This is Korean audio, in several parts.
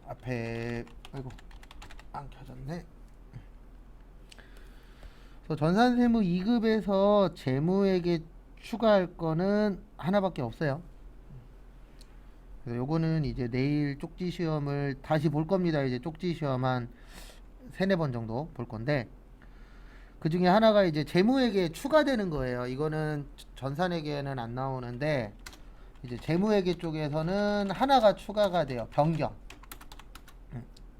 앞에 아이고 안 켜졌네. 그래서 전산세무 2급에서 재무에게 추가할 거는 하나밖에 없어요. 그래서 요거는 이제 내일 쪽지 시험을 다시 볼 겁니다. 이제 쪽지 시험 한 세네 번 정도 볼 건데 그 중에 하나가 이제 재무에게 추가되는 거예요. 이거는 전산에게는 안 나오는데 이제 재무회계 쪽에서는 하나가 추가가 돼요. 변경.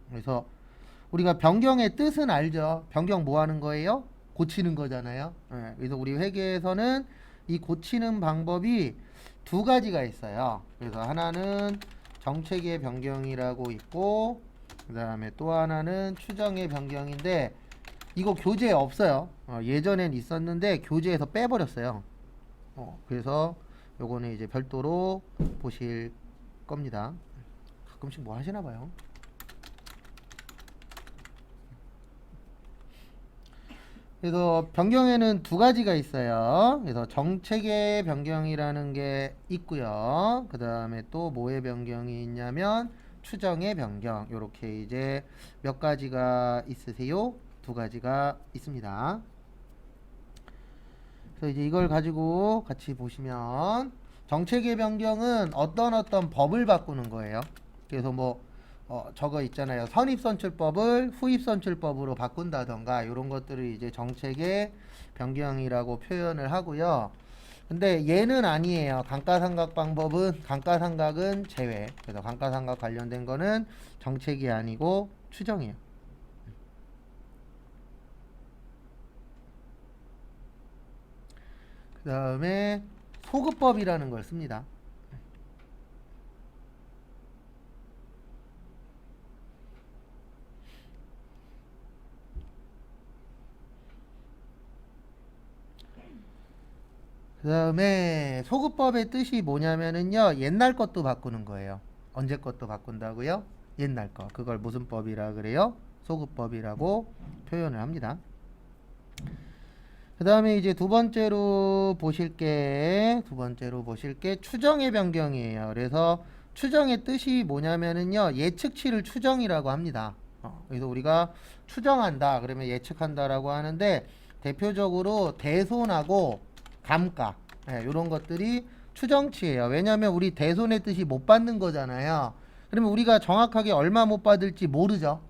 그래서 우리가 변경의 뜻은 알죠. 변경 뭐 하는 거예요? 고치는 거잖아요. 그래서 우리 회계에서는 이 고치는 방법이 두 가지가 있어요. 그래서 하나는 정책의 변경이라고 있고 그 다음에 또 하나는 추정의 변경인데 이거 교재에 없어요. 예전엔 있었는데 교재에서 빼버렸어요. 그래서 요거는 이제 별도로 보실 겁니다. 가끔씩 뭐 하시나 봐요. 그래서 변경에는 두 가지가 있어요. 그래서 정책의 변경이라는 게 있고요. 그 다음에 또 뭐의 변경이 있냐면 추정의 변경. 요렇게 이제 몇 가지가 있으세요? 두 가지가 있습니다. 그래서 이제 이걸 가지고 같이 보시면 정책의 변경은 어떤 법을 바꾸는 거예요. 그래서 뭐 저거 있잖아요. 선입선출법을 후입선출법으로 바꾼다던가 이런 것들을 이제 정책의 변경이라고 표현을 하고요. 근데 얘는 아니에요. 감가상각은 제외. 그래서 감가상각 관련된 거는 정책이 아니고 추정이에요. 그 다음에 소급법이라는 걸 씁니다. 그 다음에 소급법의 뜻이 뭐냐면은요, 옛날 것도 바꾸는 거예요. 언제 것도 바꾼다고요? 옛날 거. 그걸 무슨 법이라 그래요? 소급법이라고 표현을 합니다. 그 다음에 이제 두 번째로 보실 게 추정의 변경이에요. 그래서 추정의 뜻이 뭐냐면은요, 예측치를 추정이라고 합니다. 그래서 우리가 추정한다, 그러면 예측한다라고 하는데, 대표적으로 대손하고 감가, 이런 것들이 추정치예요. 왜냐하면 우리 대손의 뜻이 못 받는 거잖아요. 그러면 우리가 정확하게 얼마 못 받을지 모르죠.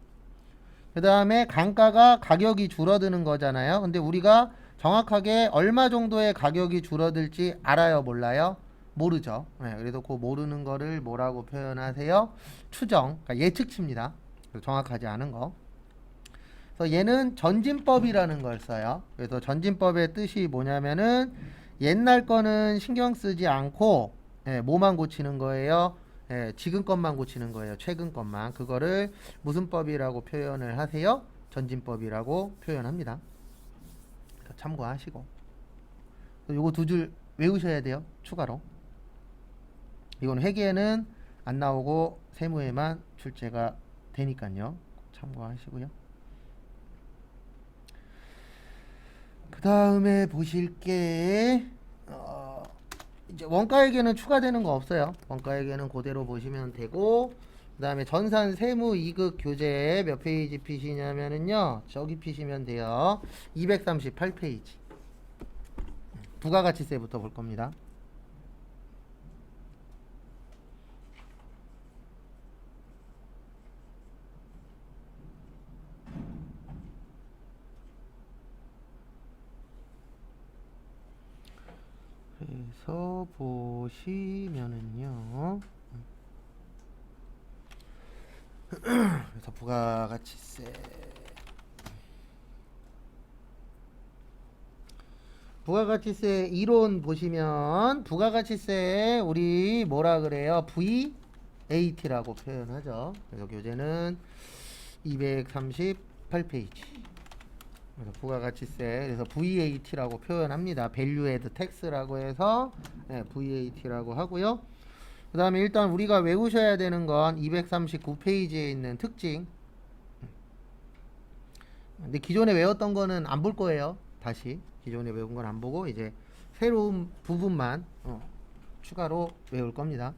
그 다음에 감가가 가격이 줄어드는 거잖아요. 근데 우리가 정확하게 얼마 정도의 가격이 줄어들지 알아요, 몰라요? 모르죠. 그래서 그 모르는 거를 뭐라고 표현하세요? 추정, 그러니까 예측치입니다. 정확하지 않은 거. 그래서 얘는 전진법이라는 걸 써요. 그래서 전진법의 뜻이 뭐냐면은 옛날 거는 신경 쓰지 않고 뭐만 고치는 거예요? 지금 것만 고치는 거예요. 최근 것만. 그거를 무슨 법이라고 표현을 하세요? 전진법이라고 표현합니다. 참고하시고. 요거 두 줄 외우셔야 돼요. 추가로. 이건 회계에는 안 나오고 세무에만 출제가 되니까요. 참고하시고요. 그 다음에 보실 게 이제 원가에게는 추가되는 거 없어요. 원가에게는 그대로 보시면 되고 그 다음에 전산 세무 2급 교재 몇 페이지 피시냐면은요 저기 피시면 돼요. 238페이지 부가가치세부터 볼 겁니다. 그래서 보시면은요 그래서 부가가치세 이론 보시면 부가가치세 우리 뭐라 그래요? VAT라고 표현하죠. 그래서 교재는 238페이지. 그래서 부가가치세 그래서 VAT라고 표현합니다. Value Add Tax라고 해서 VAT라고 하고요. 그 다음에 일단 우리가 외우셔야 되는 건 239페이지에 있는 특징. 근데 기존에 외웠던 거는 안 볼 거예요. 다시 기존에 외운 건 안 보고 이제 새로운 부분만 추가로 외울 겁니다.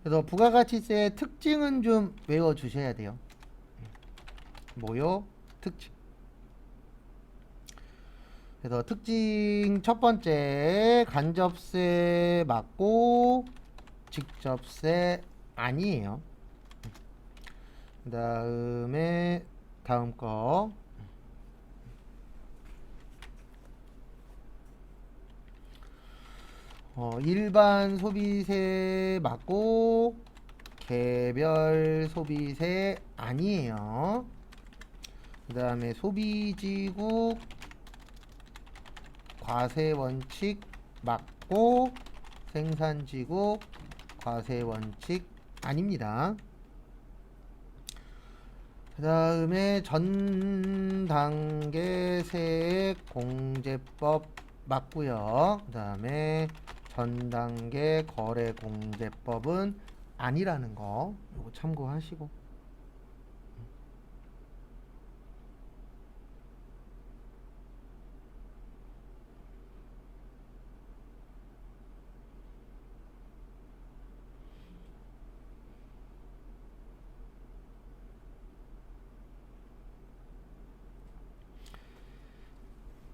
그래서 부가가치세의 특징은 좀 외워주셔야 돼요. 뭐요? 특징. 그래서 특징 첫 번째, 간접세 맞고 직접세 아니에요. 그 다음에 다음 거 일반 소비세 맞고 개별 소비세 아니에요. 그 다음에 소비지국 과세 원칙 맞고 생산지국 과세 원칙 아닙니다. 그 다음에 전 단계 세액 공제법 맞고요. 그 다음에 전 단계 거래 공제법은 아니라는 거 요거 참고하시고.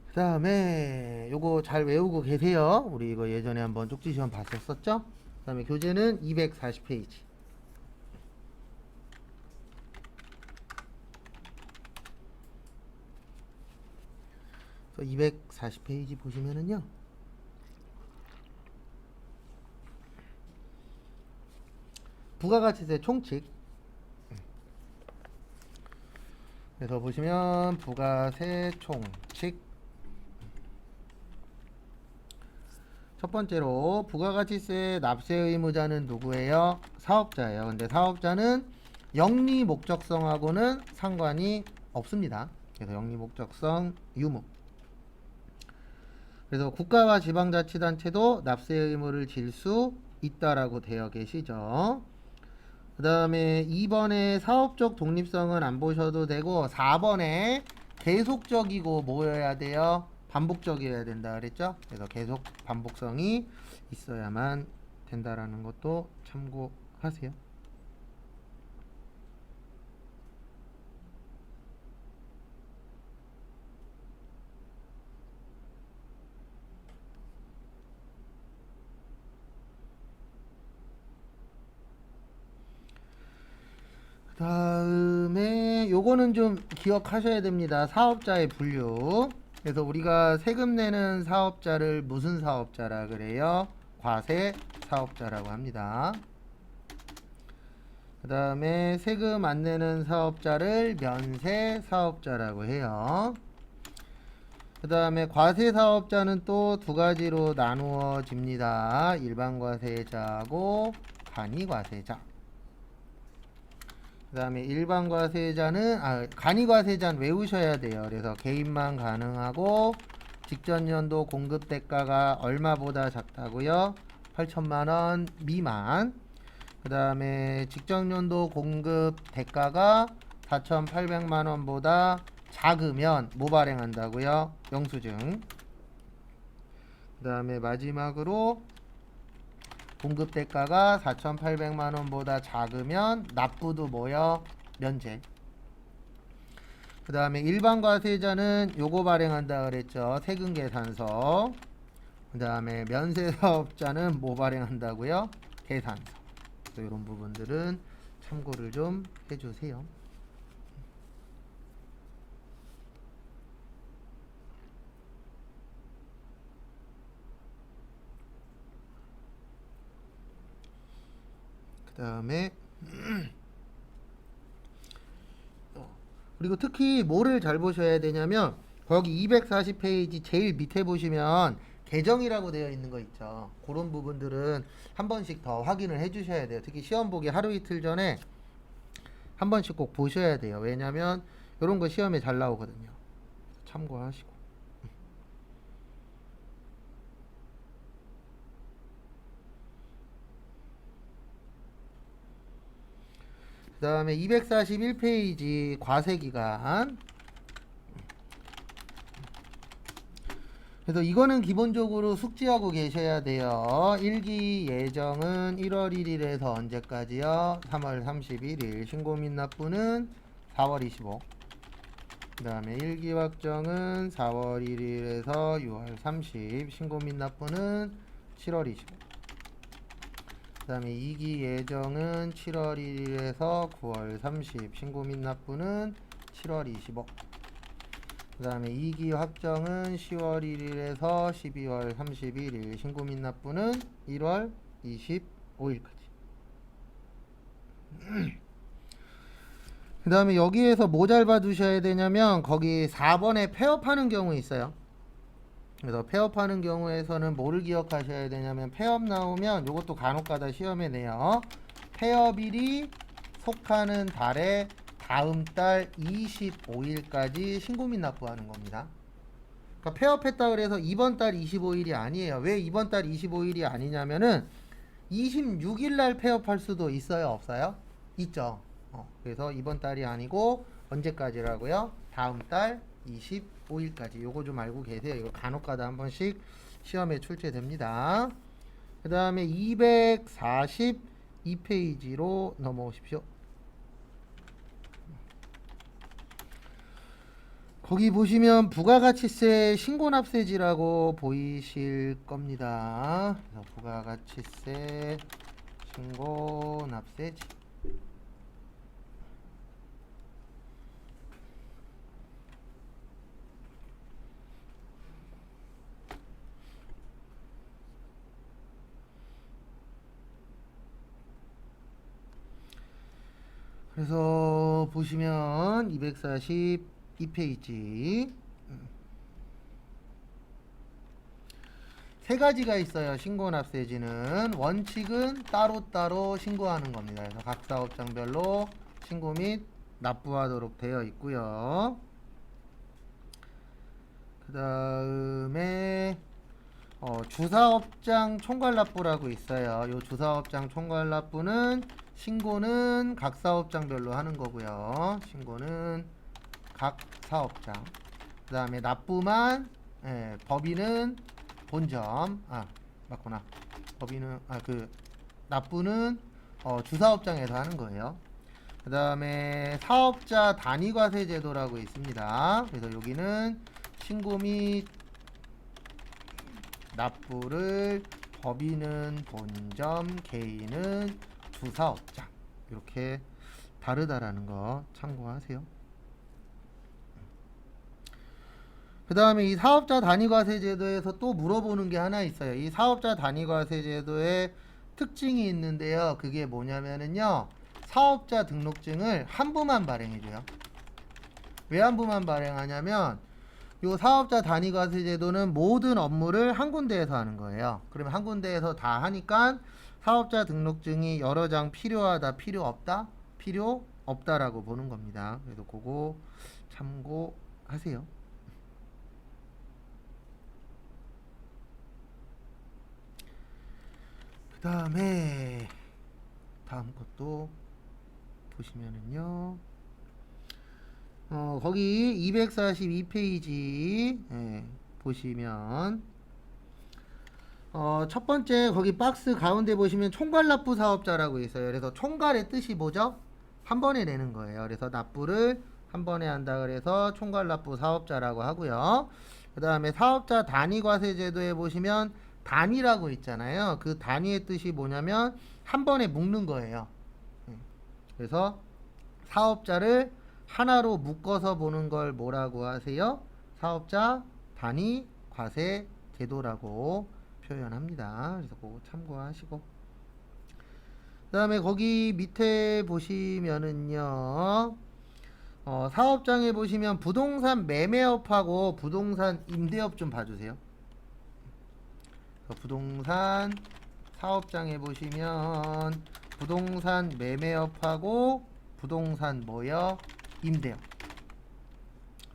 그 다음에 요거 잘 외우고 계세요. 우리 이거 예전에 한번 쪽지 시험 봤었죠? 그 다음에 교재는 240페이지. 240페이지 보시면은요. 부가가치세 총칙. 그래서 보시면 부가세 총칙. 첫 번째로 부가가치세 납세 의무자는 누구예요? 사업자예요. 근데 사업자는 영리 목적성하고는 상관이 없습니다. 그래서 영리 목적성 유무. 그래서 국가와 지방자치단체도 납세 의무를 질 수 있다라고 되어 계시죠. 그 다음에 2번에 사업적 독립성은 안 보셔도 되고 4번에 계속적이고 뭐여야 돼요? 반복적이어야 된다 그랬죠? 그래서 계속 반복성이 있어야만 된다라는 것도 참고하세요. 그 다음에 요거는 좀 기억하셔야 됩니다. 사업자의 분류. 그래서 우리가 세금 내는 사업자를 무슨 사업자라 그래요? 과세 사업자라고 합니다. 그 다음에 세금 안 내는 사업자를 면세 사업자라고 해요. 그 다음에 과세 사업자는 또 두 가지로 나누어집니다. 일반 과세자하고 간이 과세자. 그 다음에 일반 과세자는 간이 과세자는 외우셔야 돼요. 그래서 개인만 가능하고 직전 연도 공급 대가가 얼마보다 작다고요? 8천만원 미만. 그 다음에 직전 연도 공급 대가가 4,800만원보다 작으면 뭐 발행한다고요? 영수증. 그 다음에 마지막으로 공급 대가가 4,800만원보다 작으면 납부도 뭐요? 면제. 그 다음에 일반 과세자는 요거 발행한다 그랬죠? 세금 계산서. 그 다음에 면세 사업자는 뭐 발행한다고요? 계산서. 이런 부분들은 참고를 좀 해주세요. 그 다음에 그리고 특히 뭐를 잘 보셔야 되냐면 거기 240페이지 제일 밑에 보시면 계정이라고 되어 있는 거 있죠. 그런 부분들은 한 번씩 더 확인을 해 주셔야 돼요. 특히 시험 보기 하루 이틀 전에 한 번씩 꼭 보셔야 돼요. 왜냐면 이런 거 시험에 잘 나오거든요. 참고하시고. 그 다음에 241페이지 과세기간. 그래서 이거는 기본적으로 숙지하고 계셔야 돼요. 일기 예정은 1월 1일에서 언제까지요? 3월 31일. 신고 및 납부는 4월 25. 그 다음에 일기 확정은 4월 1일에서 6월 30. 신고 및 납부는 7월 25. 그 다음에 2기 예정은 7월 1일에서 9월 30. 신고 및 납부는 7월 25. 그 다음에 2기 확정은 10월 1일에서 12월 31일. 신고 및 납부는 1월 25일까지. 그 다음에 여기에서 뭐 잘 봐두셔야 되냐면 거기 4번에 폐업하는 경우 있어요. 그래서 폐업하는 경우에서는 뭐를 기억하셔야 되냐면 폐업 나오면 이것도 간혹가다 시험에 내요. 폐업일이 속하는 달에 다음 달 25일까지 신고 및 납부하는 겁니다. 그러니까 폐업했다 그래서 이번 달 25일이 아니에요. 왜 이번 달 25일이 아니냐면은 26일 날 폐업할 수도 있어요, 없어요? 있죠. 그래서 이번 달이 아니고 언제까지라고요? 다음 달 25일까지. 요거 좀 알고 계세요. 이거 간혹가다 한 번씩 시험에 출제됩니다. 그 다음에 242페이지로 넘어오십시오. 거기 보시면 부가가치세 신고납세지라고 보이실 겁니다. 그래서 부가가치세 신고납세지. 그래서 보시면 242페이지 세 가지가 있어요. 신고납세지는 원칙은 따로따로 신고하는 겁니다. 그래서 각 사업장별로 신고 및 납부하도록 되어 있고요. 그 다음에 주사업장 총괄납부라고 있어요. 요 주사업장 총괄납부는 신고는 각 사업장별로 하는 거고요. 신고는 각 사업장. 그 다음에 납부만 법인은 본점 맞구나. 법인은 납부는 주사업장에서 하는 거예요. 그 다음에 사업자 단위과세 제도라고 있습니다. 그래서 여기는 신고 및 납부를 법인은 본점, 개인은 주사업장 이렇게 다르다라는 거 참고하세요. 그 다음에 이 사업자 단위과세 제도에서 또 물어보는 게 하나 있어요. 이 사업자 단위과세 제도의 특징이 있는데요. 그게 뭐냐면은요. 사업자 등록증을 한 부만 발행해줘요. 왜 한 부만 발행하냐면 요 사업자 단위과세 제도는 모든 업무를 한 군데에서 하는 거예요. 그러면 한 군데에서 다 하니까 사업자 등록증이 여러 장 필요하다, 필요 없다? 필요 없다라고 보는 겁니다. 그래서 그거 참고하세요. 그 다음에 다음 것도 보시면은요. 거기 242페이지 보시면 첫 번째 거기 박스 가운데 보시면 총괄납부 사업자라고 있어요. 그래서 총괄의 뜻이 뭐죠? 한 번에 내는 거예요. 그래서 납부를 한 번에 한다 그래서 총괄납부 사업자라고 하고요. 그 다음에 사업자 단위과세 제도에 보시면 단위라고 있잖아요. 그 단위의 뜻이 뭐냐면 한 번에 묶는 거예요. 그래서 사업자를 하나로 묶어서 보는 걸 뭐라고 하세요? 사업자 단위 과세 제도라고 표현합니다. 그래서 그거 참고하시고. 그 다음에 거기 밑에 보시면은요. 사업장에 보시면 부동산 매매업하고 부동산 임대업 좀 봐주세요. 부동산 사업장에 보시면 부동산 매매업하고 부동산 뭐요? 임대업.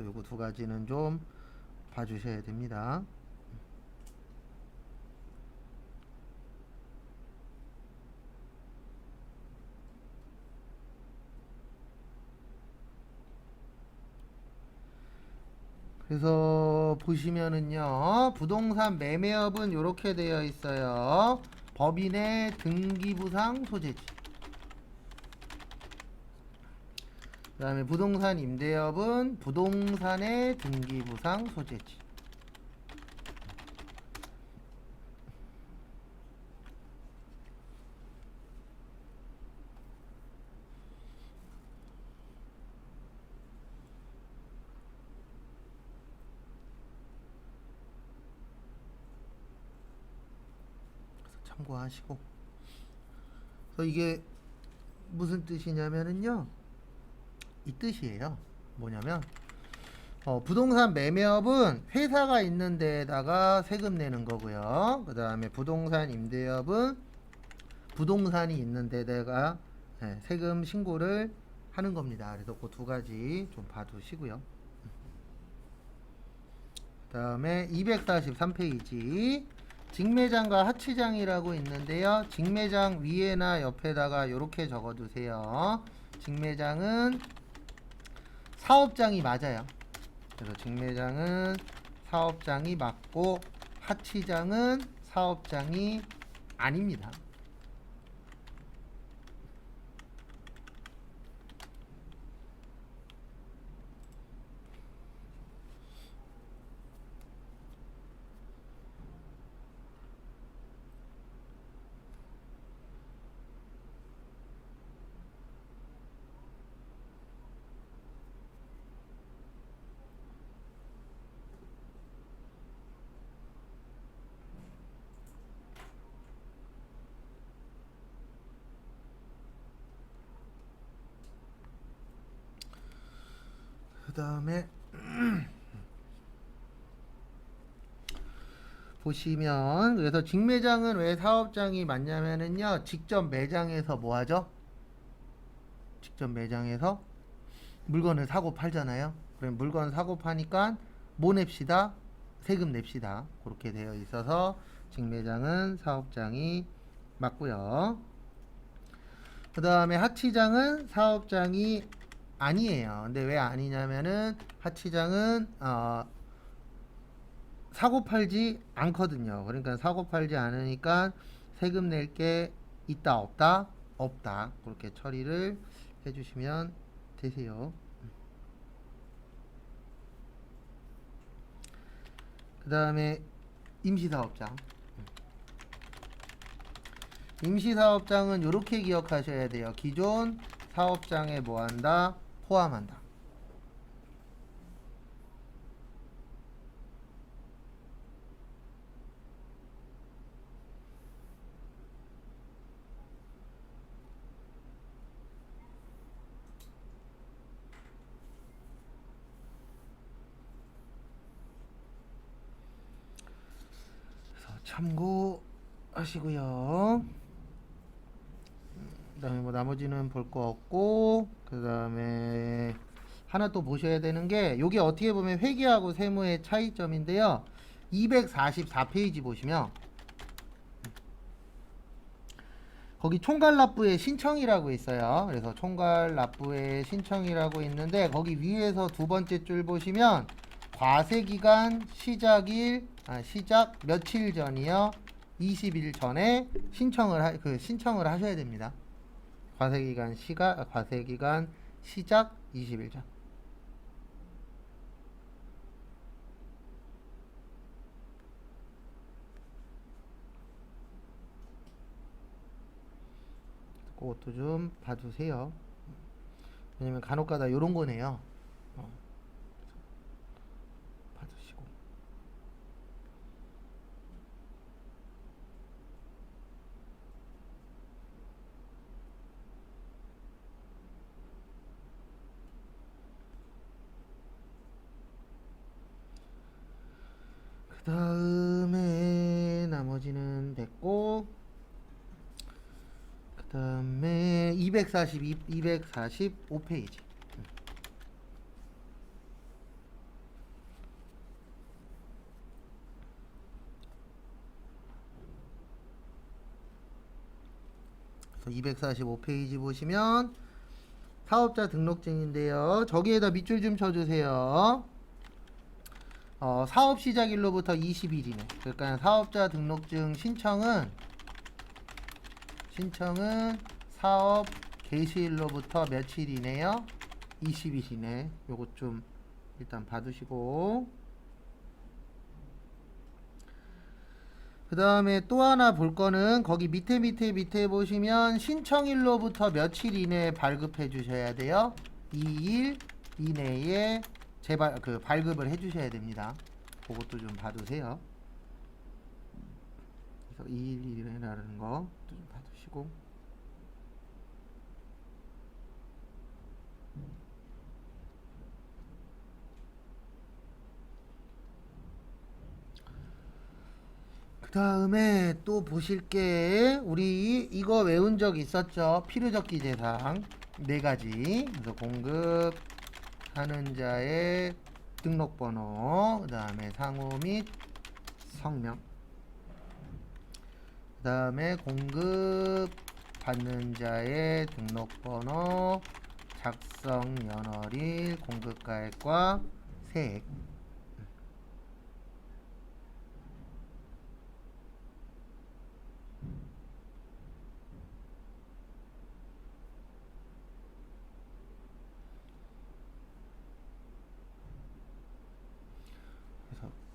요거 두 가지는 좀 봐주셔야 됩니다. 그래서 보시면은요, 부동산 매매업은 이렇게 되어 있어요. 법인의 등기부상 소재지. 그 다음에 부동산 임대업은 부동산의 등기부상 소재지. 참고하시고. 그래서 이게 무슨 뜻이냐면은요, 이 뜻이에요. 뭐냐면 부동산 매매업은 회사가 있는 데에다가 세금 내는 거고요. 그 다음에 부동산 임대업은 부동산이 있는 데다가 세금 신고를 하는 겁니다. 그래서 그 두 가지 좀 봐두시고요. 그 다음에 243페이지 직매장과 하치장이라고 있는데요. 직매장 위에나 옆에다가 이렇게 적어두세요. 직매장은 사업장이 맞아요. 그래서 직매장은 사업장이 맞고 하치장은 사업장이 아닙니다. 그 다음에 보시면 그래서 직매장은 왜 사업장이 맞냐면은요, 직접 매장에서 뭐 하죠? 직접 매장에서 물건을 사고 팔잖아요. 그럼 물건 사고 파니까 뭐 냅시다? 세금 냅시다. 그렇게 되어 있어서 직매장은 사업장이 맞고요. 그 다음에 하치장은 사업장이 아니에요. 근데 왜 아니냐면은 하치장은 사고 팔지 않거든요. 그러니까 사고 팔지 않으니까 세금 낼 게 있다 없다? 없다. 그렇게 처리를 해주시면 되세요. 그 다음에 임시사업장. 임시사업장은 이렇게 기억하셔야 돼요. 기존 사업장에 뭐한다? 포함한다. 그래서 참고하시고요. 그 다음에 뭐 나머지는 볼 거 없고, 그 다음에 하나 또 보셔야 되는 게 요게 어떻게 보면 회계하고 세무의 차이점인데요. 244페이지 보시면 거기 총괄납부의 신청이라고 있어요. 그래서 총괄납부의 신청이라고 있는데 거기 위에서 두 번째 줄 보시면 과세기간 시작 며칠 전이요. 20일 전에 신청을 하셔야 됩니다. 과세기간 시작 20일 전. 그것도 좀 봐주세요. 왜냐면 간혹가다 요런 거네요. 봐주시고. 그 다음에 나머지는 됐고, 그 다음에 245페이지. 그래서 245페이지 보시면 사업자 등록증인데요. 저기에다 밑줄 좀 쳐주세요. 사업 시작일로부터 20일이네. 그러니까 사업자 등록증 신청은 사업 개시일로부터 며칠이네요? 20일이네. 요것 좀 일단 봐두시고, 그 다음에 또 하나 볼 거는 거기 밑에 보시면 신청일로부터 며칠 이내에 발급해 주셔야 돼요. 2일 이내에 발급을 해 주셔야 됩니다. 그것도 좀 봐두세요. 그래서 2일 이내라는 거 좀 봐두시고, 그 다음에 또 보실 게 우리 이거 외운 적 있었죠? 필요적기 재상 4가지. 그래서 공급하는 자의 등록번호, 그 다음에 상호 및 성명, 그 다음에 공급받는 자의 등록번호, 작성 연월일, 공급가액과 세액.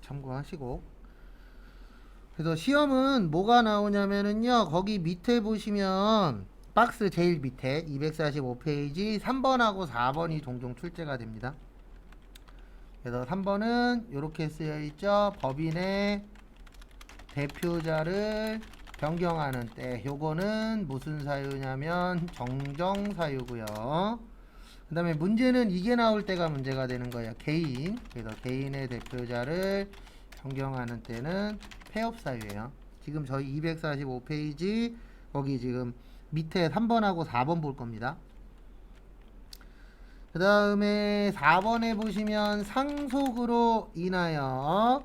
참고하시고, 그래서 시험은 뭐가 나오냐면은요, 거기 밑에 보시면 박스 제일 밑에 245페이지 3번하고 4번이 종종 출제가 됩니다. 그래서 3번은 이렇게 쓰여 있죠. 법인의 대표자를 변경하는 때, 요거는 무슨 사유냐면 정정 사유고요. 그 다음에 문제는 이게 나올 때가 문제가 되는 거예요. 개인. 그래서 개인의 대표자를 변경하는 때는 폐업 사유예요. 지금 저희 245페이지 거기 지금 밑에 3번하고 4번 볼 겁니다. 그 다음에 4번에 보시면 상속으로 인하여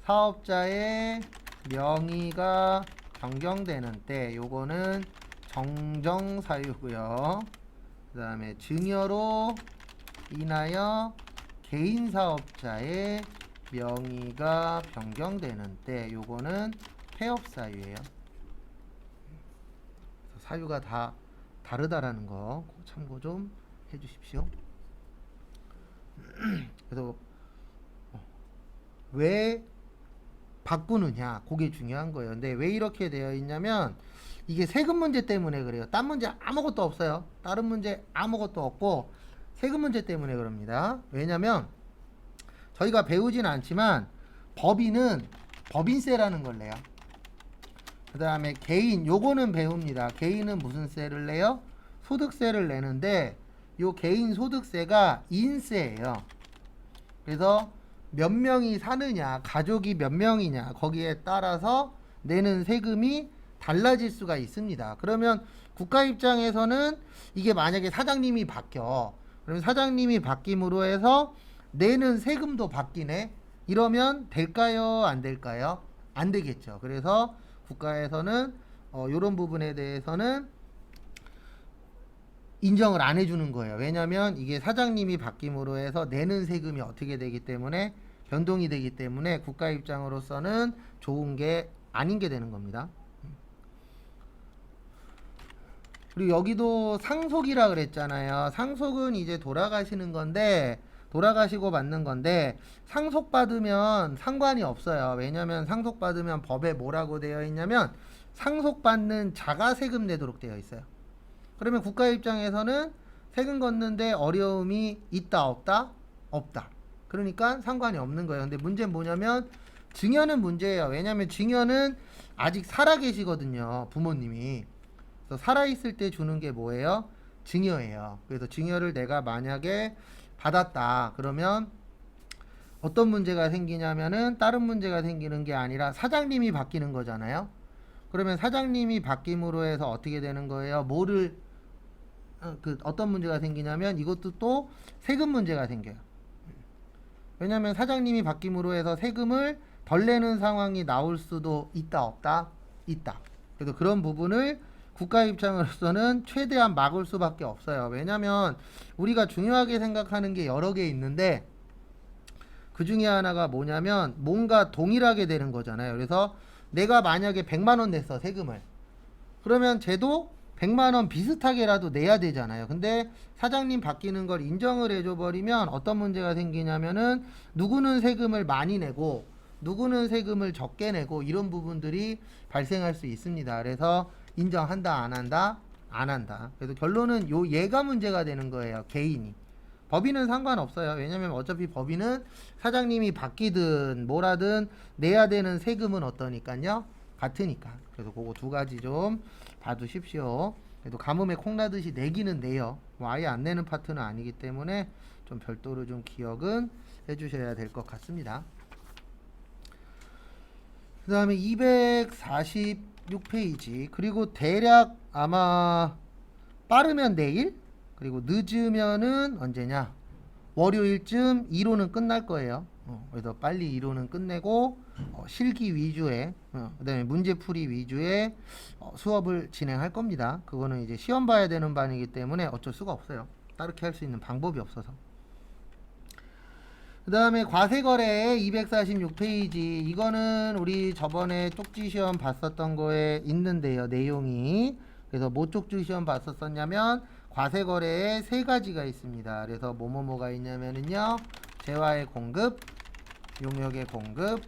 사업자의 명의가 변경되는 때, 요거는 정정 사유고요. 그 다음에 증여로 인하여 개인 사업자의 명의가 변경되는 때, 요거는 폐업 사유예요. 사유가 다 다르다라는 거 참고 좀 해주십시오. 그래서 왜 바꾸느냐, 그게 중요한 거예요. 근데 왜 이렇게 되어 있냐면 이게 세금 문제 때문에 그래요. 딴 문제 아무것도 없어요. 다른 문제 아무것도 없고 세금 문제 때문에 그럽니다. 왜냐면 저희가 배우진 않지만 법인은 법인세라는 걸 내요. 그 다음에 개인, 요거는 배웁니다. 개인은 무슨 세를 내요? 소득세를 내는데 요 개인 소득세가 인세예요. 그래서 몇 명이 사느냐, 가족이 몇 명이냐, 거기에 따라서 내는 세금이 달라질 수가 있습니다. 그러면 국가 입장에서는 이게 만약에 사장님이 바뀌어, 그러면 사장님이 바뀜으로 해서 내는 세금도 바뀌네, 이러면 될까요, 안 될까요? 안 되겠죠. 그래서 국가에서는 이런 부분에 대해서는 인정을 안 해주는 거예요. 왜냐하면 이게 사장님이 바뀜으로 해서 내는 세금이 어떻게 되기 때문에, 변동이 되기 때문에 국가 입장으로서는 좋은 게 아닌 게 되는 겁니다. 그리고 여기도 상속이라 그랬잖아요. 상속은 이제 돌아가시는 건데, 돌아가시고 받는 건데, 상속받으면 상관이 없어요. 왜냐면 상속받으면 법에 뭐라고 되어 있냐면 상속받는 자가 세금 내도록 되어 있어요. 그러면 국가 입장에서는 세금 걷는데 어려움이 있다 없다? 없다. 그러니까 상관이 없는 거예요. 근데 문제는 뭐냐면 증여는 문제예요. 왜냐면 증여는 아직 살아 계시거든요, 부모님이. 그래서 살아있을 때 주는 게 뭐예요? 증여예요. 그래서 증여를 내가 만약에 받았다 그러면 어떤 문제가 생기냐면은 다른 문제가 생기는 게 아니라 사장님이 바뀌는 거잖아요. 그러면 사장님이 바뀜으로 해서 어떻게 되는 거예요? 어떤 문제가 생기냐면 이것도 또 세금 문제가 생겨요. 왜냐면 사장님이 바뀜으로 해서 세금을 덜 내는 상황이 나올 수도 있다 없다? 있다. 그래서 그런 부분을 국가 입장으로서는 최대한 막을 수밖에 없어요. 왜냐면 우리가 중요하게 생각하는 게 여러 개 있는데 그 중에 하나가 뭐냐면 뭔가 동일하게 되는 거잖아요. 그래서 내가 만약에 100만 원 냈어, 세금을. 그러면 쟤도 100만 원 비슷하게라도 내야 되잖아요. 근데 사장님 바뀌는 걸 인정을 해줘 버리면 어떤 문제가 생기냐면은 누구는 세금을 많이 내고 누구는 세금을 적게 내고 이런 부분들이 발생할 수 있습니다. 그래서 인정한다, 안 한다? 안 한다. 그래서 결론은 요 얘가 문제가 되는 거예요. 개인이. 법인은 상관없어요. 왜냐면 어차피 법인은 사장님이 바뀌든 뭐라든 내야 되는 세금은 어떠니까요? 같으니까. 그래서 그거 두 가지 좀 봐두십시오. 그래도 가뭄에 콩나듯이 내기는 내요. 뭐 아예 안 내는 파트는 아니기 때문에 좀 별도로 좀 기억은 해주셔야 될 것 같습니다. 그 다음에 246페이지. 그리고 대략 아마 빠르면 내일, 그리고 늦으면은 언제냐? 월요일쯤 이론은 끝날 거예요. 그래서 빨리 이론은 끝내고 실기 위주의 그다음에 문제풀이 위주의 수업을 진행할 겁니다. 그거는 이제 시험 봐야 되는 반이기 때문에 어쩔 수가 없어요. 다르게 할 수 있는 방법이 없어서. 그 다음에 과세거래 246페이지. 이거는 우리 저번에 쪽지 시험 봤었던 거에 있는데요, 내용이. 그래서 뭐 쪽지 시험 봤었었냐면 과세거래에 세 가지가 있습니다. 그래서 뭐뭐뭐가 있냐면은요, 재화의 공급, 용역의 공급,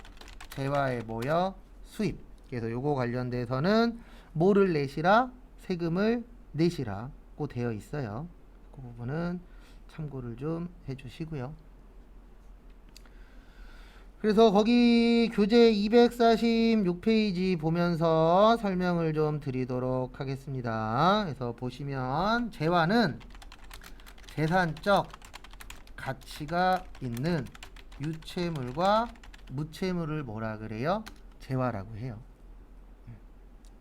재화의 모여, 수입. 그래서 요거 관련돼서는 뭐를 내시라, 세금을 내시라고 되어 있어요. 그 부분은 참고를 좀 해주시고요. 그래서 거기 교재 246페이지 보면서 설명을 좀 드리도록 하겠습니다. 그래서 보시면 재화는 재산적 가치가 있는 유채물과 무채물을 뭐라 그래요? 재화라고 해요.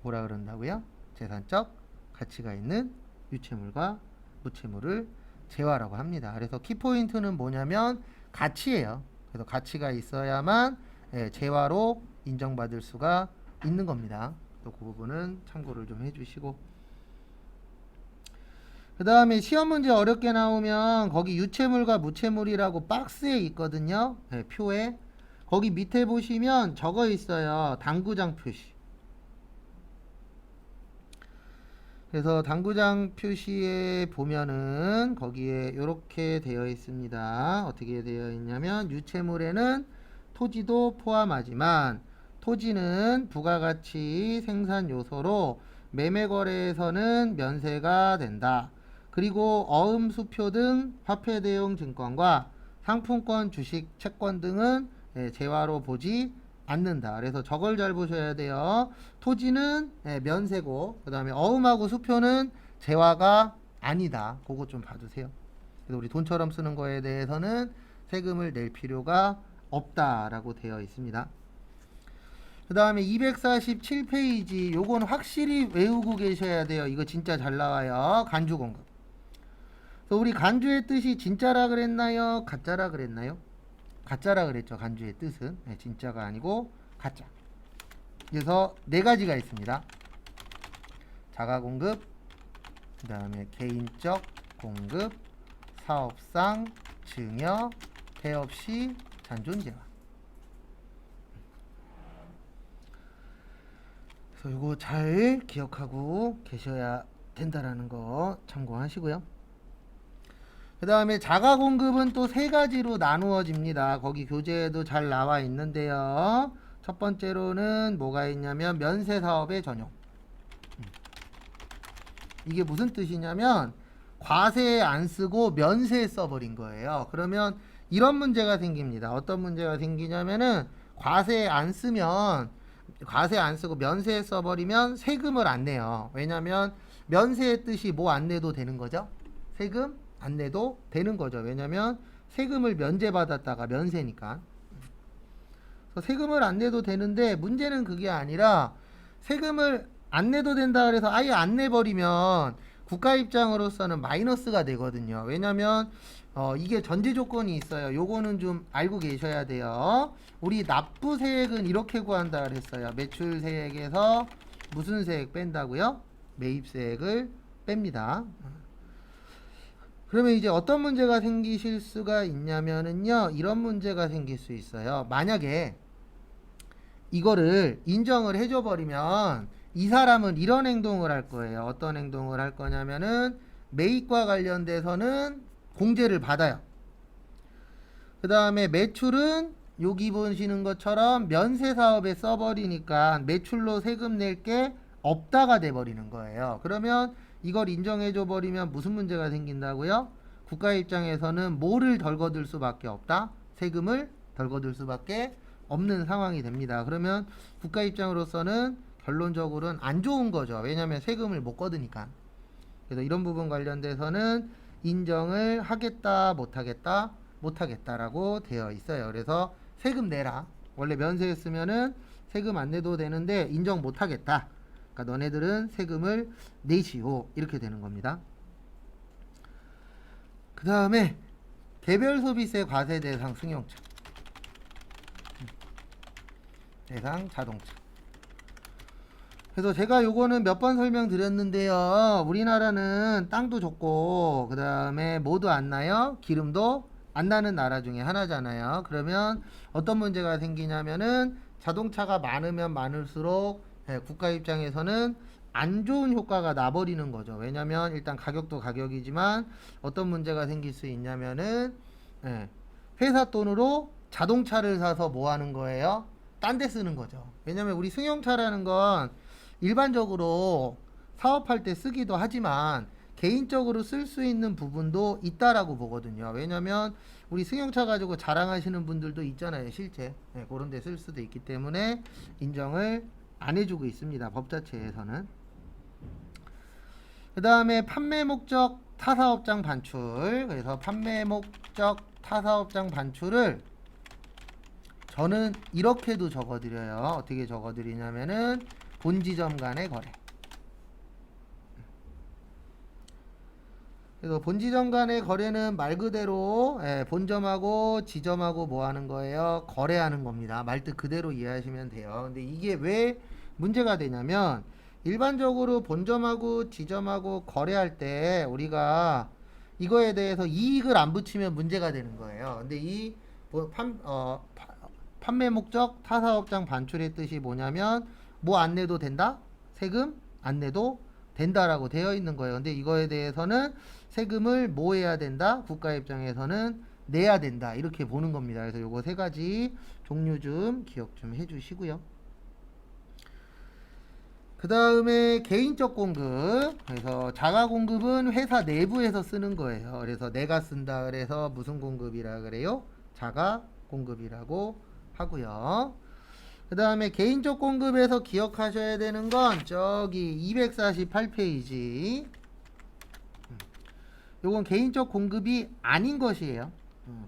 뭐라 그런다고요? 재산적 가치가 있는 유채물과 무채물을 재화라고 합니다. 그래서 키포인트는 뭐냐면 가치예요. 그래서 가치가 있어야만 재화로 인정받을 수가 있는 겁니다. 또 그 부분은 참고를 좀 해주시고, 그 다음에 시험 문제 어렵게 나오면 거기 유채물과 무채물이라고 박스에 있거든요. 표에. 거기 밑에 보시면 적어 있어요. 당구장 표시. 그래서 당구장 표시에 보면은 거기에 이렇게 되어 있습니다. 어떻게 되어 있냐면 유채물에는 토지도 포함하지만 토지는 부가가치 생산 요소로 매매거래에서는 면세가 된다. 그리고 어음, 수표 등 화폐 대용 증권과 상품권, 주식, 채권 등은 재화로 보지 않는다. 그래서 저걸 잘 보셔야 돼요. 토지는 면세고, 그 다음에 어음하고 수표는 재화가 아니다. 그거 좀 봐주세요. 그래서 우리 돈처럼 쓰는 거에 대해서는 세금을 낼 필요가 없다라고 되어 있습니다. 그 다음에 247페이지. 요건 확실히 외우고 계셔야 돼요. 이거 진짜 잘 나와요. 간주공급. 그래서 우리 간주의 뜻이 진짜라 그랬나요? 가짜라 그랬나요? 가짜라 그랬죠. 간주의 뜻은 진짜가 아니고 가짜. 그래서 네 가지가 있습니다. 자가공급, 그 다음에 개인적 공급, 사업상 증여, 폐업시 잔존재화. 그래서 이거 잘 기억하고 계셔야 된다라는 거 참고하시고요. 그 다음에 자가공급은 또 세 가지로 나누어집니다. 거기 교재에도 잘 나와 있는데요. 첫 번째로는 뭐가 있냐면 면세사업의 전용. 이게 무슨 뜻이냐면 과세에 안 쓰고 면세에 써버린 거예요. 그러면 이런 문제가 생깁니다. 어떤 문제가 생기냐면은 과세에 안 쓰고 면세에 써버리면 세금을 안 내요. 왜냐면 면세의 뜻이 뭐 안 내도 되는 거죠? 세금 안 내도 되는 거죠. 왜냐면 세금을 면제받았다가 면세니까. 그래서 세금을 안 내도 되는데 문제는 그게 아니라 세금을 안 내도 된다 그래서 아예 안 내버리면 국가 입장으로서는 마이너스가 되거든요. 왜냐면 이게 전제 조건이 있어요. 요거는 좀 알고 계셔야 돼요. 우리 납부세액은 이렇게 구한다 그랬어요. 매출세액에서 무슨 세액 뺀다고요? 매입세액을 뺍니다. 그러면 이제 어떤 문제가 생기실 수가 있냐면은요, 이런 문제가 생길 수 있어요. 만약에 이거를 인정을 해줘 버리면 이 사람은 이런 행동을 할 거예요. 어떤 행동을 할 거냐면은 매입과 관련돼서는 공제를 받아요. 그 다음에 매출은 여기 보시는 것처럼 면세 사업에 써버리니까 매출로 세금 낼 게 없다가 돼버리는 거예요. 그러면 이걸 인정해줘 버리면 무슨 문제가 생긴다고요? 국가 입장에서는 뭐를 덜 거둘 수밖에 없다? 세금을 덜 거둘 수밖에 없는 상황이 됩니다. 그러면 국가 입장으로서는 결론적으로는 안 좋은 거죠. 왜냐하면 세금을 못 거두니까. 그래서 이런 부분 관련돼서는 인정을 하겠다, 못하겠다, 못하겠다라고 되어 있어요. 그래서 세금 내라. 원래 면세였으면은 세금 안 내도 되는데 인정 못하겠다. 그러니까 너네들은 세금을 내시오. 이렇게 되는 겁니다. 그 다음에 개별 소비세 과세 대상 승용차. 대상 자동차. 그래서 제가 요거는 몇 번 설명드렸는데요. 우리나라는 땅도 좋고 그 다음에 뭐도 안 나요? 기름도 안 나는 나라 중에 하나잖아요. 그러면 어떤 문제가 생기냐면은 자동차가 많으면 많을수록 국가 입장에서는 안 좋은 효과가 나버리는 거죠. 왜냐면 일단 가격도 가격이지만 어떤 문제가 생길 수 있냐면은 회사 돈으로 자동차를 사서 뭐 하는 거예요? 딴 데 쓰는 거죠. 왜냐면 우리 승용차라는 건 일반적으로 사업할 때 쓰기도 하지만 개인적으로 쓸 수 있는 부분도 있다라고 보거든요. 왜냐면 우리 승용차 가지고 자랑하시는 분들도 있잖아요. 실제 그런 데 쓸 수도 있기 때문에 인정을 안 해주고 있습니다. 법 자체에서는. 그 다음에 판매 목적 타사업장 반출. 그래서 판매 목적 타사업장 반출을 저는 이렇게도 적어드려요. 어떻게 적어드리냐면은 본지점 간의 거래. 그래서 본지점 간의 거래는 말 그대로 본점하고 지점하고 뭐 하는 거예요? 거래하는 겁니다. 말뜻 그대로 이해하시면 돼요. 근데 이게 왜 문제가 되냐면 일반적으로 본점하고 지점하고 거래할 때 우리가 이거에 대해서 이익을 안 붙이면 문제가 되는 거예요. 근데 이 판매 목적 타사업장 반출의 뜻이 뭐냐면 뭐 안 내도 된다? 세금 안 내도 된다라고 되어 있는 거예요. 근데 이거에 대해서는 세금을 뭐 해야 된다? 국가 입장에서는 내야 된다. 이렇게 보는 겁니다. 그래서 요거 세 가지 종류 좀 기억 좀 해주시고요. 그 다음에 개인적 공급. 그래서 자가 공급은 회사 내부에서 쓰는 거예요. 그래서 내가 쓴다 그래서 무슨 공급이라 그래요? 자가 공급이라고 하고요. 그 다음에 개인적 공급에서 기억하셔야 되는 건 저기 248페이지. 요건 개인적 공급이 아닌 것이에요.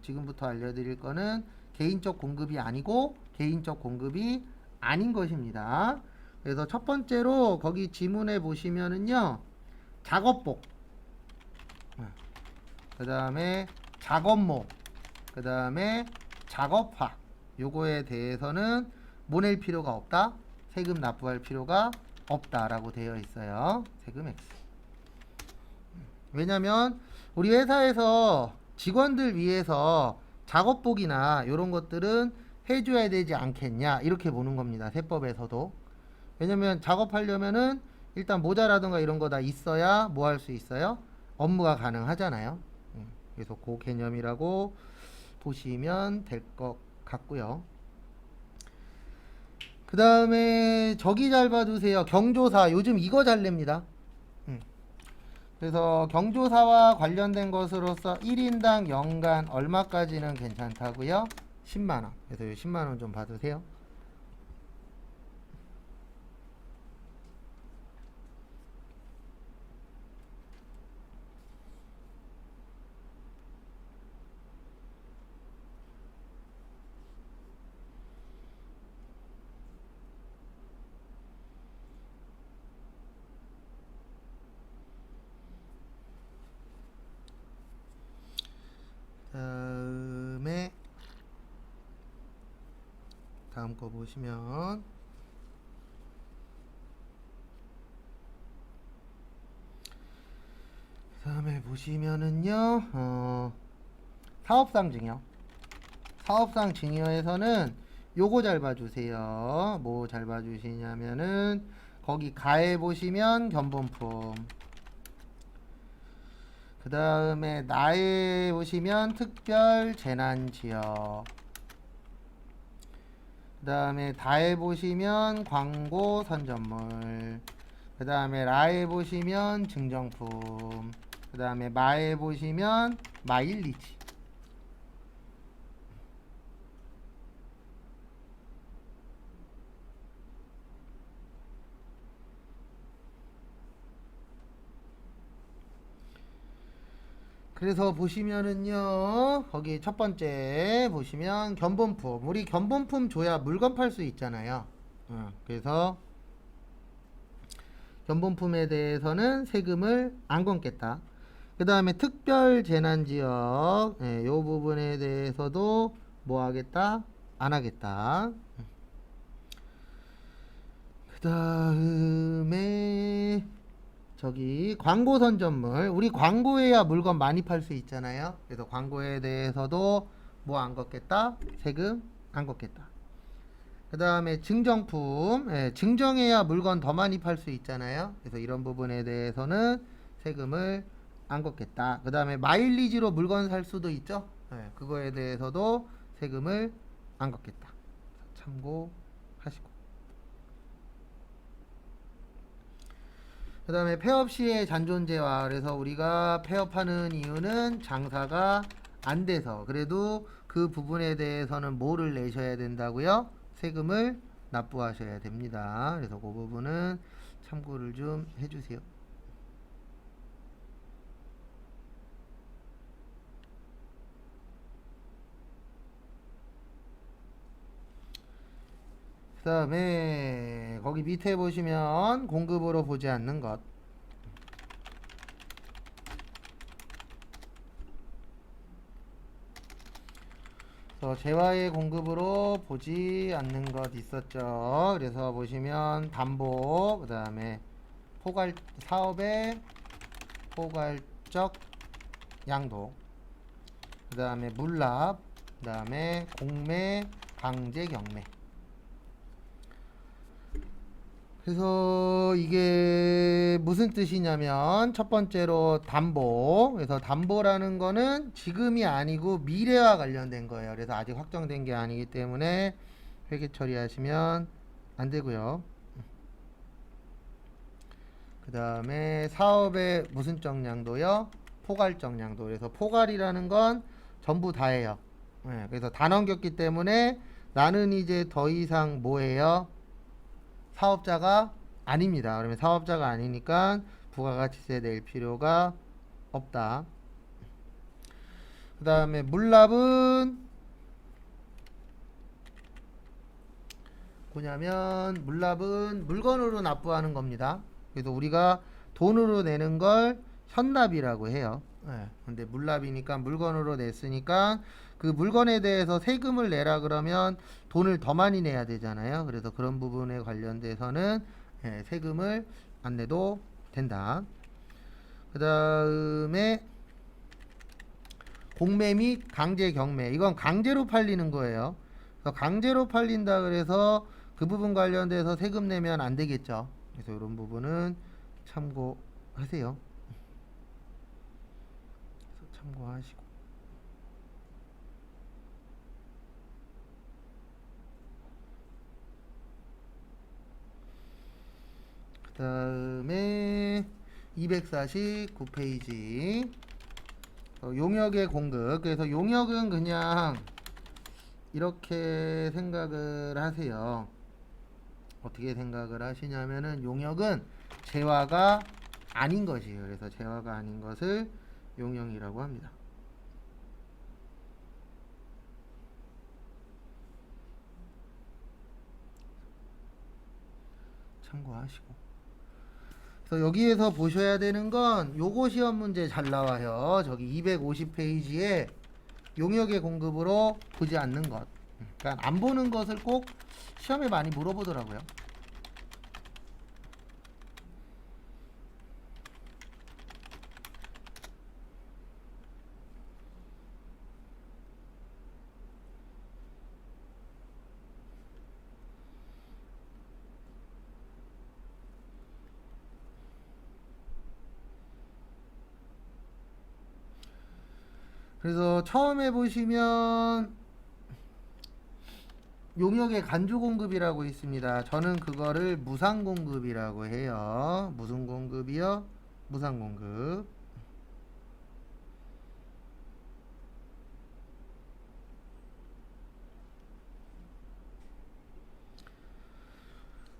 지금부터 알려드릴 거는 개인적 공급이 아니고 개인적 공급이 아닌 것입니다. 그래서 첫 번째로 거기 지문에 보시면은요, 작업복, 그 다음에 작업모, 그 다음에 작업화, 요거에 대해서는 뭐 낼 필요가 없다, 세금 납부할 필요가 없다라고 되어 있어요. 세금 X. 왜냐면 우리 회사에서 직원들 위해서 작업복이나 이런 것들은 해줘야 되지 않겠냐 이렇게 보는 겁니다. 세법에서도. 왜냐면 작업하려면은 일단 모자라든가 이런 거 다 있어야 뭐 할 수 있어요? 업무가 가능하잖아요. 그래서 그 개념이라고 보시면 될 것 같고요. 그 다음에 저기 잘 봐두세요. 경조사. 요즘 이거 잘 냅니다. 그래서 경조사와 관련된 것으로서 1인당 연간 얼마까지는 괜찮다고요? 10만원. 그래서 10만원 좀 받으세요. 다음에 다음 거 보시면 다음에 보시면은요, 사업상 증여. 사업상 증여에서는 요거 잘 봐주세요. 뭐 잘 봐주시냐면은 거기 가에 보시면 견본품. 그 다음에 나에 보시면 특별 재난지역. 그 다음에 다에 보시면 광고 선전물. 그 다음에 라에 보시면 증정품. 그 다음에 마에 보시면 마일리지. 그래서 보시면은요, 거기 첫 번째 보시면 견본품. 우리 견본품 줘야 물건 팔 수 있잖아요. 그래서 견본품에 대해서는 세금을 안 걷겠다. 그 다음에 특별 재난지역, 이 부분에 대해서도 뭐 하겠다? 안 하겠다. 그 다음에 저기 광고 선전물. 우리 광고해야 물건 많이 팔 수 있잖아요. 그래서 광고에 대해서도 뭐 안 걷겠다? 세금 안 걷겠다. 그 다음에 증정품. 증정해야 물건 더 많이 팔 수 있잖아요. 그래서 이런 부분에 대해서는 세금을 안 걷겠다. 그 다음에 마일리지로 물건 살 수도 있죠. 그거에 대해서도 세금을 안 걷겠다. 참고하시고. 그 다음에 폐업 시의 잔존재화. 그래서 우리가 폐업하는 이유는 장사가 안 돼서. 그래도 그 부분에 대해서는 뭐를 내셔야 된다고요? 세금을 납부하셔야 됩니다. 그래서 그 부분은 참고를 좀 해주세요. 그 다음에 거기 밑에 보시면 공급으로 보지 않는 것. 그래서 재화의 공급으로 보지 않는 것 있었죠. 그래서 보시면 담보, 그 다음에 사업의 포괄적 양도, 그 다음에 물납, 그 다음에 공매, 강제 경매. 그래서 이게 무슨 뜻이냐면 첫 번째로 담보. 그래서 담보라는 거는 지금이 아니고 미래와 관련된 거예요. 그래서 아직 확정된 게 아니기 때문에 회계 처리하시면 안 되고요. 그 다음에 사업의 무슨 정량도요? 포괄적 양도. 그래서 포괄이라는 건 전부 다예요. 그래서 다 넘겼기 때문에 나는 이제 더 이상 뭐예요? 사업자가 아닙니다. 그러면 사업자가 아니니까 부가가치세 낼 필요가 없다. 그 다음에 물납은 뭐냐면 물납은 물건으로 납부하는 겁니다. 그래서 우리가 돈으로 내는 걸 현납이라고 해요. 근데 물납이니까 물건으로 냈으니까 그 물건에 대해서 세금을 내라 그러면 돈을 더 많이 내야 되잖아요. 그래서 그런 부분에 관련돼서는 세금을 안 내도 된다. 그 다음에 공매 및 강제 경매. 이건 강제로 팔리는 거예요. 그래서 강제로 팔린다 그래서 그 부분 관련돼서 세금 내면 안 되겠죠. 그래서 이런 부분은 참고하세요. 그래서 참고하시고. 그 다음에 249페이지 용역의 공급. 그래서 용역은 그냥 이렇게 생각을 하세요. 어떻게 생각을 하시냐면은 용역은 재화가 아닌 것이에요. 그래서 재화가 아닌 것을 용역이라고 합니다. 참고하시고. 그래서 여기에서 보셔야 되는 건 요거 시험 문제 잘 나와요. 저기 250페이지에 용역의 공급으로 보지 않는 것. 그러니까 안 보는 것을 꼭 시험에 많이 물어보더라고요. 그래서 처음에 보시면 용역의 간주 공급이라고 있습니다. 저는 그거를 무상 공급이라고 해요. 무슨 공급이요? 무상 공급.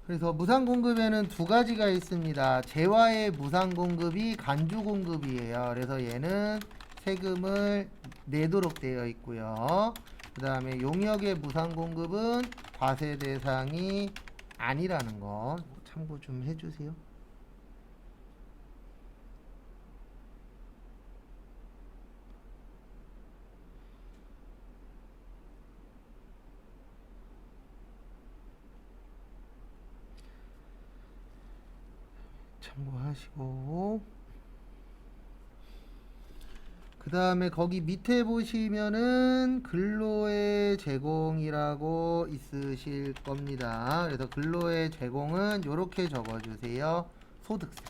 그래서 무상 공급에는 두 가지가 있습니다. 재화의 무상 공급이 간주 공급이에요. 그래서 얘는 세금을 내도록 되어 있고요. 그 다음에 용역의 무상 공급은 과세 대상이 아니라는 거 참고 좀 해주세요. 참고하시고, 그 다음에 거기 밑에 보시면은 근로의 제공이라고 있으실 겁니다. 그래서 근로의 제공은 이렇게 적어주세요. 소득세.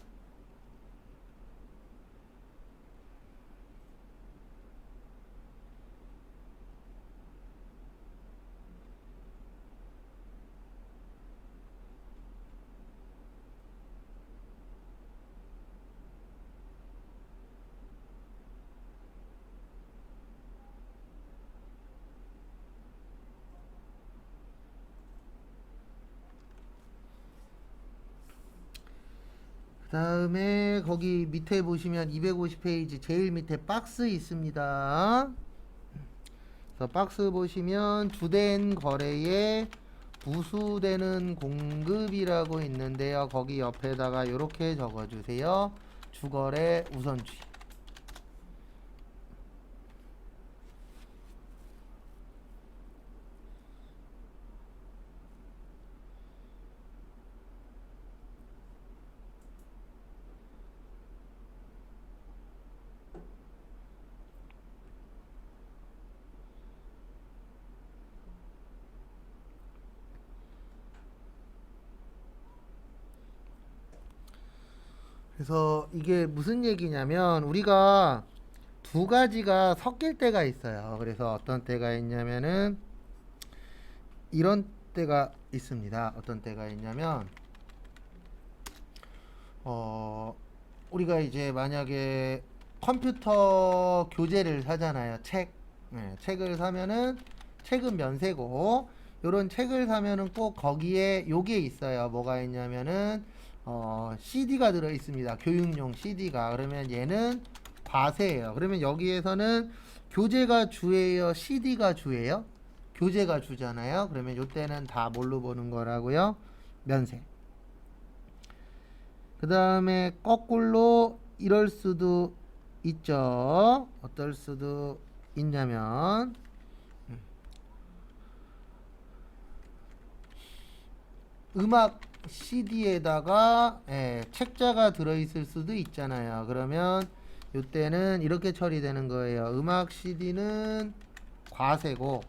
그 다음에 거기 밑에 보시면 250페이지 제일 밑에 박스 있습니다. 그래서 박스 보시면 주된 거래에 부수되는 공급이라고 있는데요. 거기 옆에다가 이렇게 적어주세요. 주거래 우선주의. 그래서 이게 무슨 얘기냐면 우리가 두 가지가 섞일 때가 있어요. 그래서 어떤 때가 있냐면은 이런 때가 있습니다. 어떤 때가 있냐면 어 우리가 이제 만약에 컴퓨터 교재를 사잖아요. 책. 네, 책을 사면은 책은 면세고 요런 책을 사면은 꼭 거기에 요게 있어요. 뭐가 있냐면은 CD가 들어 있습니다. 교육용 CD가. 그러면 얘는 과세예요. 그러면 여기에서는 교재가 주예요, CD가 주예요? 교재가 주잖아요. 그러면 요때는 다 뭘로 보는 거라고요? 면세. 그 다음에 거꾸로 이럴 수도 있죠. 어떨 수도 있냐면 음악 CD에다가 책자가 들어있을 수도 있잖아요. 그러면 이때는 이렇게 처리되는 거예요. 음악 CD는 과세고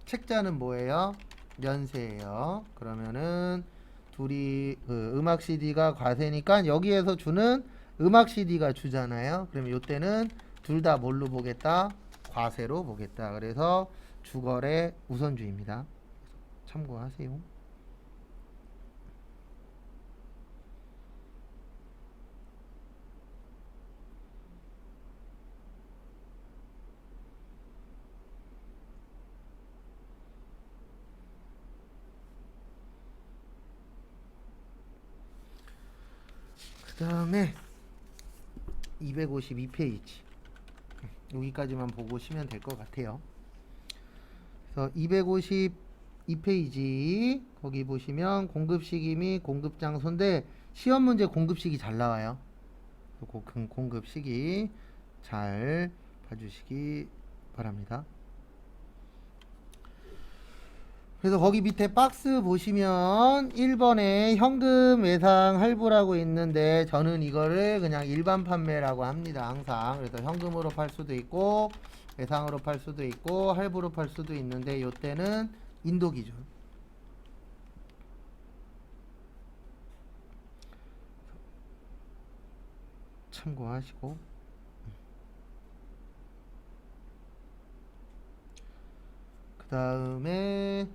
책자는 뭐예요? 면세예요. 그러면은 둘이 음악 CD가 과세니까 여기에서 주는 음악 CD가 주잖아요. 그러면 이때는 둘 다 뭘로 보겠다? 과세로 보겠다. 그래서 주거래 우선주의입니다. 참고하세요. 그 다음에 252페이지 여기까지만 보고 시면 될 것 같아요. 그래서 252페이지 거기 보시면 공급시기 및 공급장소인데 시험 문제 공급시기 잘 나와요. 공급시기 잘 봐주시기 바랍니다. 그래서 거기 밑에 박스 보시면 1번에 현금 외상 할부라고 있는데 저는 이거를 그냥 일반 판매라고 합니다. 항상. 그래서 현금으로 팔 수도 있고 외상으로 팔 수도 있고 할부로 팔 수도 있는데 요때는 인도 기준. 참고하시고 그 다음에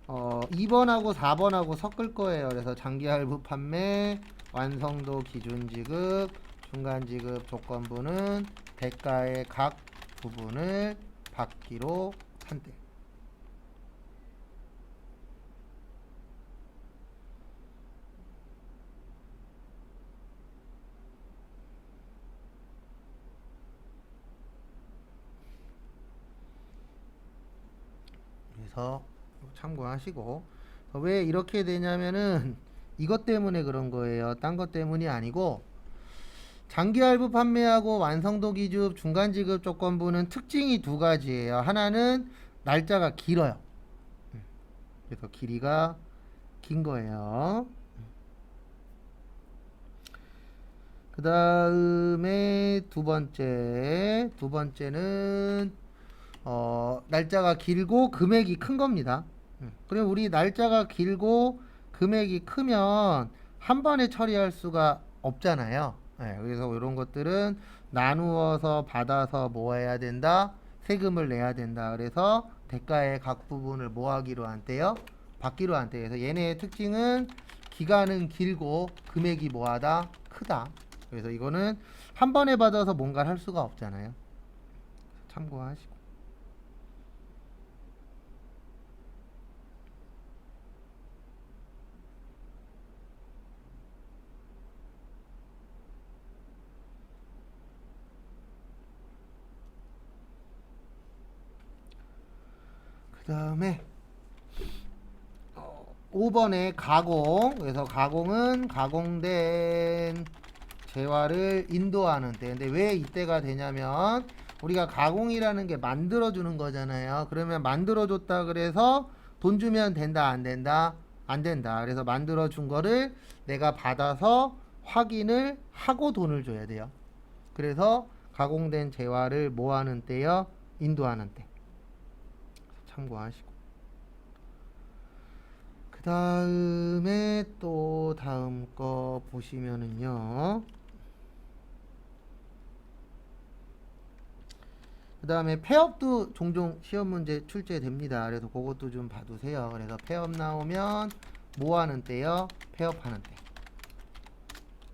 2번하고 4번하고 섞을 거예요. 그래서 장기할부 판매, 완성도 기준 지급, 중간 지급 조건부는 대가의 각 부분을 받기로 한대. 그래서 참고하시고, 왜 이렇게 되냐면은 이것 때문에 그런 거예요. 딴 것 때문이 아니고, 장기할부 판매하고 완성도 기준 중간 지급 조건부는 특징이 두 가지예요. 하나는 날짜가 길어요. 그래서 길이가 긴 거예요. 그 다음에 두 번째는 날짜가 길고 금액이 큰 겁니다. 그럼 우리 날짜가 길고 금액이 크면 한 번에 처리할 수가 없잖아요. 그래서 이런 것들은 나누어서 받아서 뭐 해야 된다? 세금을 내야 된다. 그래서 대가의 각 부분을 뭐 하기로 한대요? 받기로 한대요. 그래서 얘네의 특징은 기간은 길고 금액이 뭐하다? 크다. 그래서 이거는 한 번에 받아서 뭔가를 할 수가 없잖아요. 참고하시고. 그 다음에 5번에 가공. 그래서 가공은 가공된 재화를 인도하는 때. 근데 왜 이때가 되냐면 우리가 가공이라는 게 만들어주는 거잖아요. 그러면 만들어줬다 그래서 돈 주면 된다 안 된다? 안 된다. 그래서 만들어준 거를 내가 받아서 확인을 하고 돈을 줘야 돼요. 그래서 가공된 재화를 뭐 하는 때요? 인도하는 때. 참고하시고. 그 다음에 또 다음 거 보시면은요. 그 다음에 폐업도 종종 시험 문제 출제됩니다. 그래서 그것도 좀 봐두세요. 그래서 폐업 나오면 뭐 하는 때요? 폐업하는 때.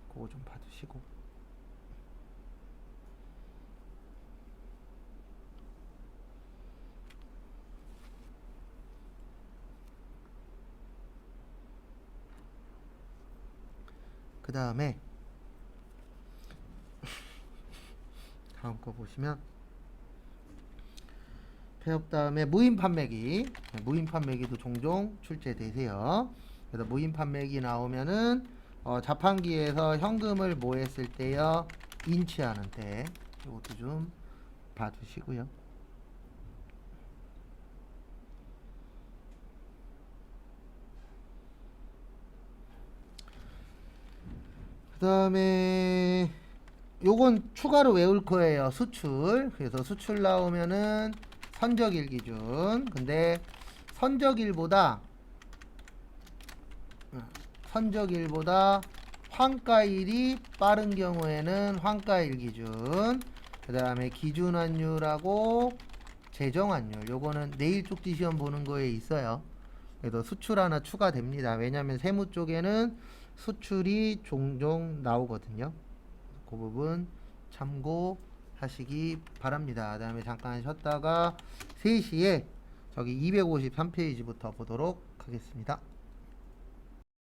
그거 좀 봐두시고. 그 다음에 다음 거 보시면 폐업 다음에 무인 판매기. 무인 판매기도 종종 출제되세요. 그래서 무인 판매기 나오면은 자판기에서 현금을 뭐 했을 때요? 인치하는 때. 이것도 좀 봐두시고요. 그 다음에 요건 추가로 외울 거예요. 수출. 그래서 수출 나오면은 선적일 기준. 근데 선적일보다 선적일보다 환가일이 빠른 경우에는 환가일 기준. 그 다음에 기준환율하고 재정환율. 요거는 내일 쪽지 시험 보는 거에 있어요. 그래서 수출 하나 추가됩니다. 왜냐하면 세무 쪽에는 수출이 종종 나오거든요. 그 부분 참고하시기 바랍니다. 그 다음에 잠깐 쉬었다가 3시에 저기 253페이지부터 보도록 하겠습니다.